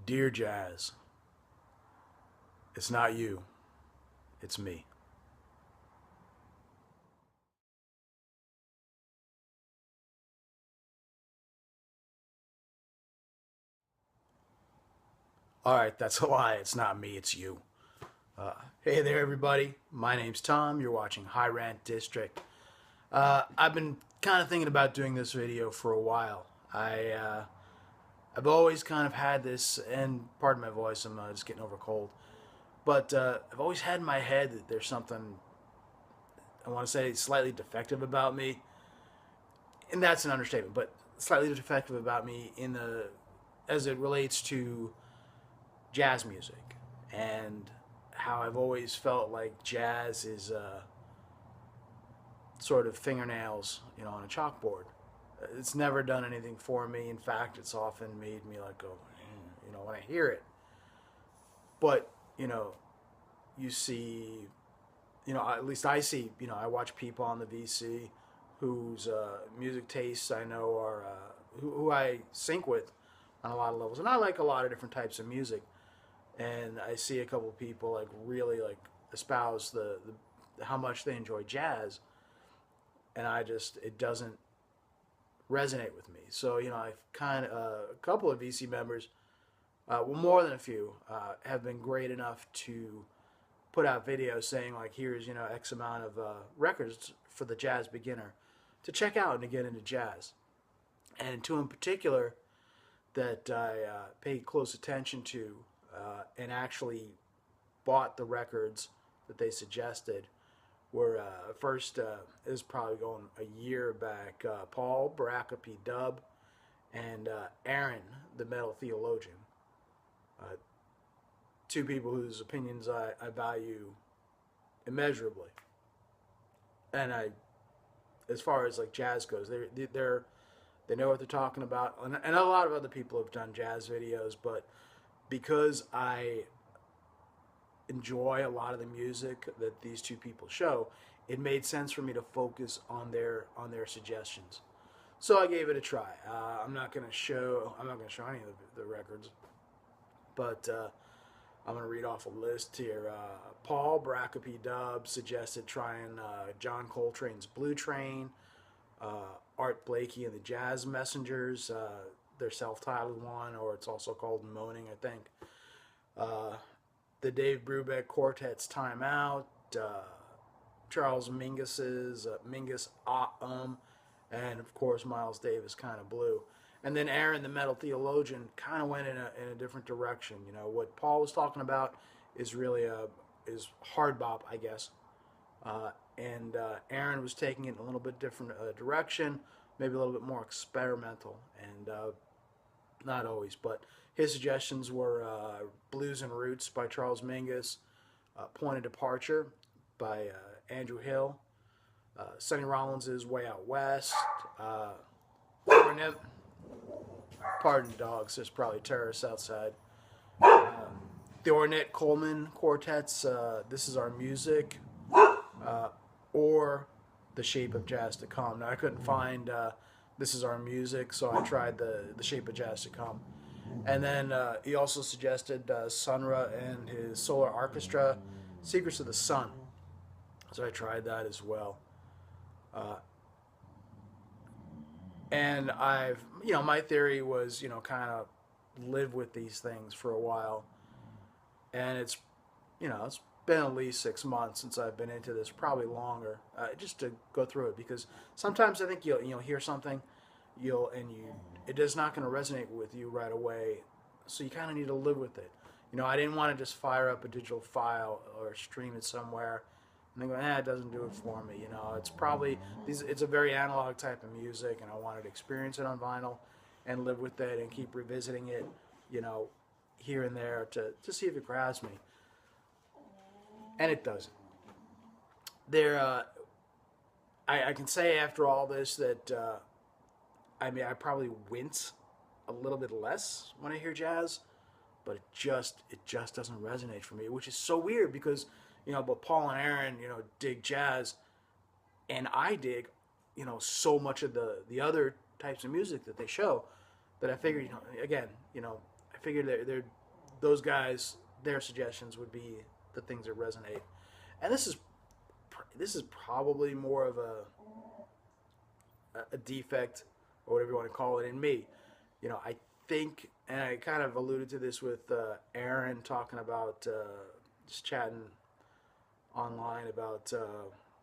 Dear Jazz, it's not you, it's me. All right, that's a lie. It's not me, it's you. Hey there, everybody. My name's Tom. You're watching High Rant District. I've been kind of thinking about doing this video for a while. I've always kind of had this, and pardon my voice, I'm just getting over a cold. But I've always had in my head that there's something, I want to say, slightly defective about me. And that's an understatement, but slightly defective about me as it relates to jazz music, and how I've always felt like jazz is sort of fingernails, on a chalkboard. It's never done anything for me. In fact, it's often made me like go, when I hear it. But you see, at least I see, I watch people on the VC whose music tastes I know are who I sync with on a lot of levels, and I like a lot of different types of music. And I see a couple of people like really like espouse the how much they enjoy jazz, and it doesn't resonate with me. So I've kind of a couple of VC members, well, more than a few, have been great enough to put out videos saying like, here's X amount of records for the jazz beginner to check out and to get into jazz. And two in particular that I paid close attention to and actually bought the records that they suggested were first, is probably going a year back, Paul, Baraka P. Dub, and Aaron, the metal theologian. Uh, Two people whose opinions I value immeasurably. And as far as like jazz goes, they know what they're talking about, and a lot of other people have done jazz videos, but because I enjoy a lot of the music that these two people show, it made sense for me to focus on their suggestions. So I gave it a try. I'm not going to show any of the records, but I'm going to read off a list here. Paul Baraka P. Dub suggested trying John Coltrane's Blue Train, Art Blakey and the Jazz Messengers, their self-titled one, or it's also called Moaning, I think. The Dave Brubeck Quartet's Time Out, Charles Mingus's Mingus and of course Miles Davis Kind of Blue. And then Aaron, the metal theologian, kind of went in a different direction. What Paul was talking about is really is hard bop, I guess. And Aaron was taking it in a little bit different direction, maybe a little bit more experimental, and not always, but his suggestions were Blues and Roots by Charles Mingus, Point of Departure by Andrew Hill, Sonny Rollins' Way Out West, Ornette, pardon dogs, there's probably terrorists outside, the Ornette Coleman Quartet's This Is Our Music, or The Shape of Jazz to Come. Now I couldn't find This Is Our Music, so I tried the Shape of Jazz to Come. And then he also suggested Sun Ra and his Solar Orchestra, Secrets of the Sun. So I tried that as well. And my theory was, kind of live with these things for a while. And it's been at least 6 months since I've been into this, probably longer, just to go through it, because sometimes I think you'll hear something, it is not going to resonate with you right away, so you kind of need to live with it. I didn't want to just fire up a digital file or stream it somewhere and then go, it doesn't do it for me. It's probably it's a very analog type of music, and I wanted to experience it on vinyl and live with it and keep revisiting it, here and there to see if it grabs me. And it doesn't. I can say after all this that I probably wince a little bit less when I hear jazz, but it just doesn't resonate for me, which is so weird because but Paul and Aaron dig jazz, and I dig so much of the other types of music that they show, that I figured again I figured those guys, their suggestions would be the things that resonate. And this is probably more of a defect or whatever you want to call it in me. I think, and I kind of alluded to this with Aaron talking about just chatting online about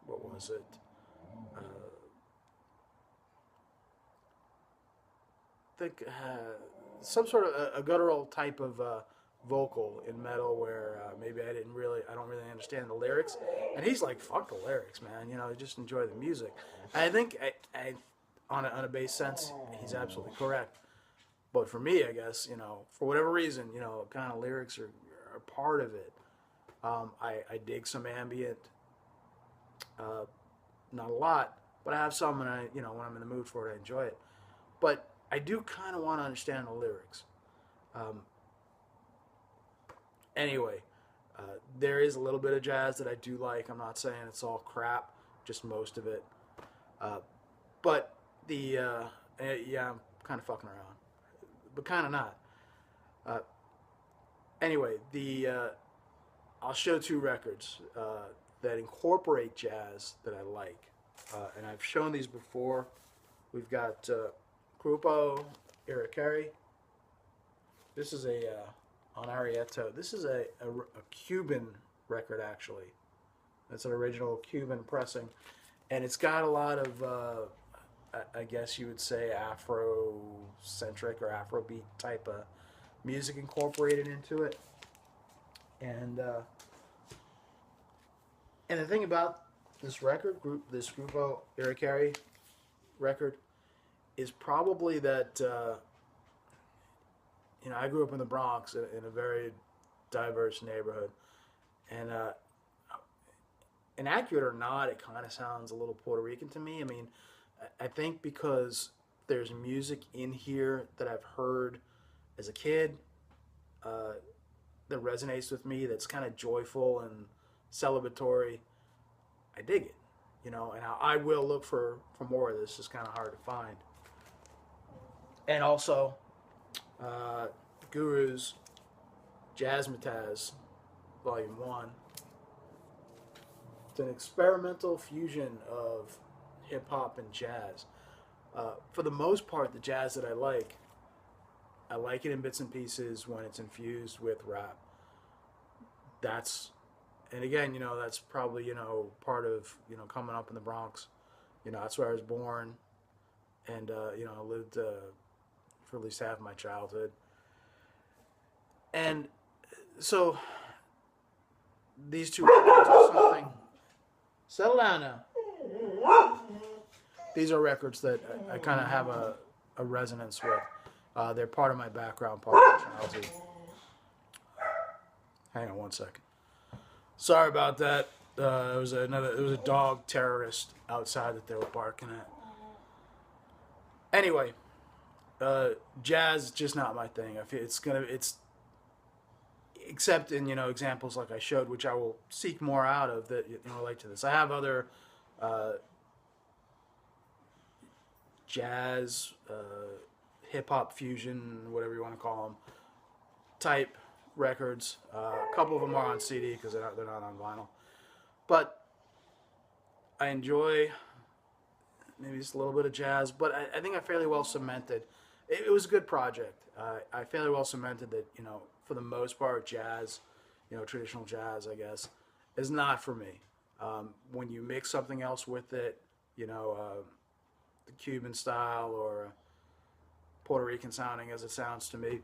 what was it? I think some sort of a guttural type of vocal in metal where maybe I don't really understand the lyrics, and he's like, "Fuck the lyrics, man. Just enjoy the music." And I think I on a base sense, he's absolutely correct. But for me, I guess, for whatever reason, kind of lyrics are part of it. I dig some ambient, not a lot, but I have some, and when I'm in the mood for it, I enjoy it. But I do kind of want to understand the lyrics. Anyway, there is a little bit of jazz that I do like. I'm not saying it's all crap, just most of it. But yeah, I'm kind of fucking around, but kind of not. Anyway, I'll show 2 records that incorporate jazz that I like, and I've shown these before. We've got Grupo Iracari. This is on Arieto. This is a Cuban record, actually. It's an original Cuban pressing, and it's got a lot of I guess you would say Afro-centric or Afrobeat type of music incorporated into it. And the thing about this Grupo Iracari record, is probably that I grew up in the Bronx in a very diverse neighborhood, and inaccurate or not, it kind of sounds a little Puerto Rican to me. I mean, I think because there's music in here that I've heard as a kid that resonates with me, that's kind of joyful and celebratory. I dig it, and I will look for more of this. It's kind of hard to find. And also, Guru's Jazzmatazz, Volume 1. It's an experimental fusion of hip-hop and jazz. For the most part, the jazz that I like it in bits and pieces when it's infused with rap. And again, that's probably, part of, coming up in the Bronx. That's where I was born. And, I lived for at least half of my childhood. And so these 2 records are something. Settle down now. These are records that I kind of have a resonance with. They're part of my background, part of my childhood. Hang on one second. Sorry about that. It was a dog terrorist outside that they were barking at. Anyway, jazz is just not my thing. I feel it's except in examples like I showed, which I will seek more out of that relate to this. I have other jazz, hip hop fusion, whatever you want to call them, type records. A couple of them are on CD because they're not on vinyl, but I enjoy maybe just a little bit of jazz. But I think I fairly well cemented. It was a good project. I fairly well cemented that for the most part, jazz, traditional jazz, I guess, is not for me. When you mix something else with it, the Cuban style or Puerto Rican sounding as it sounds to me,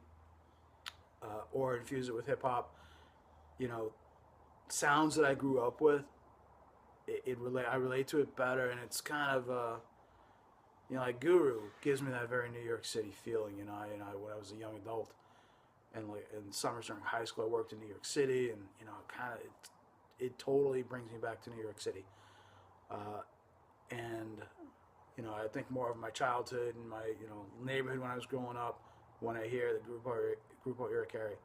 or infuse it with hip hop, sounds that I grew up with, I relate to it better, and it's kind of like Guru gives me that very New York City feeling. When I was a young adult, and like in summers during high school, I worked in New York City, and it totally brings me back to New York City, and I think more of my childhood and my neighborhood when I was growing up when I hear the Grupo Iracari.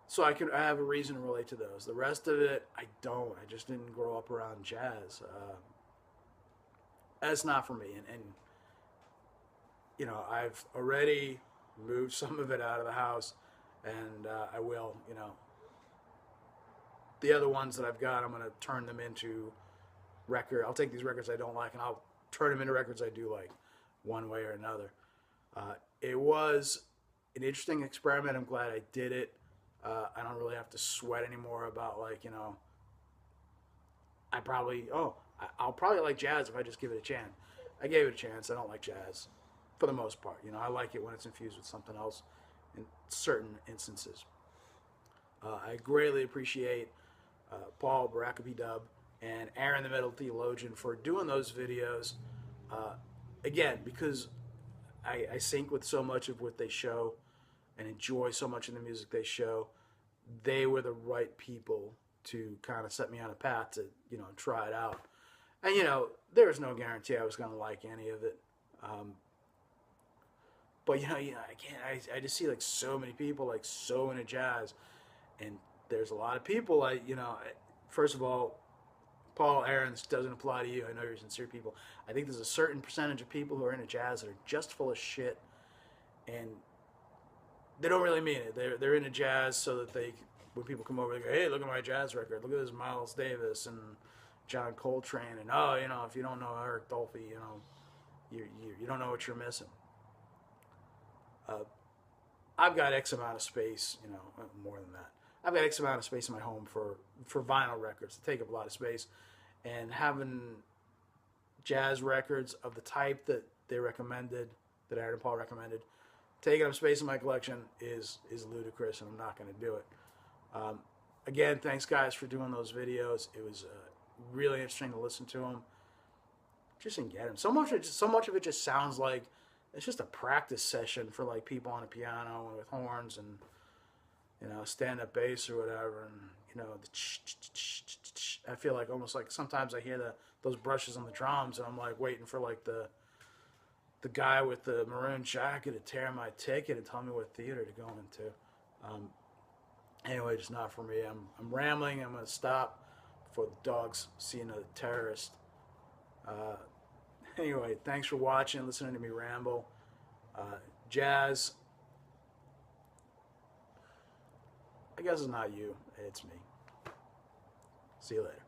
So I have a reason to relate to those. The rest of it, I don't. I just didn't grow up around jazz. That's not for me. And I've already move some of it out of the house, and I will, the other ones that I've got, I'm going to turn them into I'll take these records I don't like, and I'll turn them into records I do like, one way or another. It was an interesting experiment. I'm glad I did it. I don't really have to sweat anymore about I'll probably like jazz if I just give it a chance. I gave it a chance. I don't like jazz for the most part. I like it when it's infused with something else in certain instances. I greatly appreciate Paul Barakaby Dub and Aaron the Metal Theologian for doing those videos. Again, because I sync with so much of what they show and enjoy so much of the music they show, they were the right people to kind of set me on a path to, try it out. And, there was no guarantee I was going to like any of it. But, I just see so many people so into jazz. And there's a lot of people first of all, Paul, Aaron, this doesn't apply to you. I know you're sincere people. I think there's a certain percentage of people who are into jazz that are just full of shit, and they don't really mean it. They're into jazz so that when people come over, they go, hey, look at my jazz record. Look at this Miles Davis and John Coltrane, and if you don't know Eric Dolphy, you don't know what you're missing. I've got X amount of space, more than that. I've got X amount of space in my home for vinyl records to take up a lot of space, and having jazz records of the type that they recommended, that Aaron and Paul recommended, taking up space in my collection is ludicrous, and I'm not going to do it. Again, thanks guys for doing those videos. It was really interesting to listen to them. Just didn't get them. So much of it just sounds like it's just a practice session for people on a piano and with horns and stand-up bass or whatever, and I feel almost sometimes I hear those brushes on the drums, and I'm waiting for the guy with the maroon jacket to tear my ticket and tell me what theater to go into. Anyway, just not for me. I'm rambling. I'm gonna stop before the dog's seeing a terrorist. Anyway, thanks for watching, listening to me ramble. Jazz, I guess it's not you, it's me. See you later.